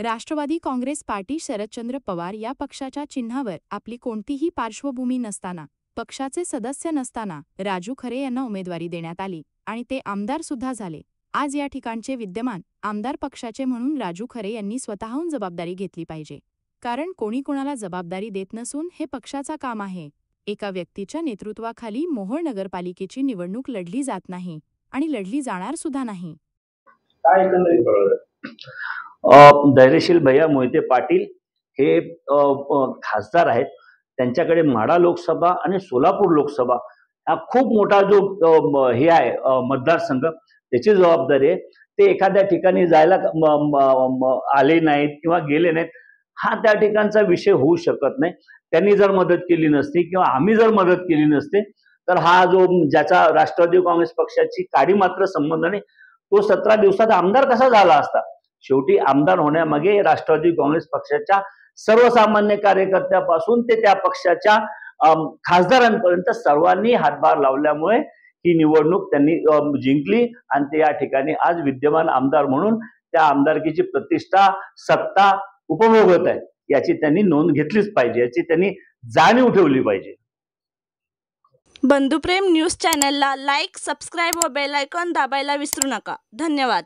Rashtrawadi Congress party Sharadchandra Pawar या पक्षाच्या चिन्हावर आपली कोणतीही पार्श्वभूमी नसताना, पक्षाचे सदस्य नसताना राजू खरे यांना उमेदवारी देण्यात आली आणि ते आमदार सुद्धा झाले। आज या ठिकाणचे विद्यमान आमदार पक्षाचे म्हणून राजू खरे यांनी स्वतःहून जबाबदारी घेतली पाहिजे, कारण कोणी कोणाला जबाबदारी देत नसून हे पक्षाचा काम आहे। एका व्यक्तीच्या नेतृत्वाखाली मोहोळ नगरपालिकेची निवडणूक लढली जात नाही आणि लढली जाणार सुद्धा नाही। काय एकंदरीत कळलं? धैर्यशील भैया मोहिते पाटील हे खासदार आहेत। त्यांच्याकडे माढा लोकसभा आणि सोलापूर लोकसभा हा खूप मोठा जो हे आहे मतदारसंघ, त्याची जबाबदारी आहे। ते एखाद्या ठिकाणी जायला आले नाहीत किंवा गेले नाहीत, हा त्या ठिकाणचा विषय होऊ शकत नाही। त्यांनी जर मदत केली नसती किंवा आम्ही जर मदत केली नसते तर हा जो ज्याचा राष्ट्रवादी काँग्रेस पक्षाची काडी मात्र संबंध नाही, तो 17 दिवसात आमदार कसा झाला असता? शेवटी आमदार होण्यामागे राष्ट्रवादी काँग्रेस पक्षाच्या सर्वसामान्य कार्यकर्त्यापासून ते त्या पक्षाच्या खासदारांपर्यंत सर्वांनी हातभार लावल्यामुळे ही निवडणूक त्यांनी जिंकली आणि ते या ठिकाणी आज विद्यमान आमदार म्हणून त्या आमदारकीची प्रतिष्ठा, सत्ता उपभोगत आहेत। याची त्यांनी नोंद घेतलीच पाहिजे, याची त्यांनी जाणीव ठेवली पाहिजे। बंधुप्रेम न्यूज चॅनलला लाईक, सबस्क्राईब व बेल आयकॉन दाबायला विसरू नका। धन्यवाद।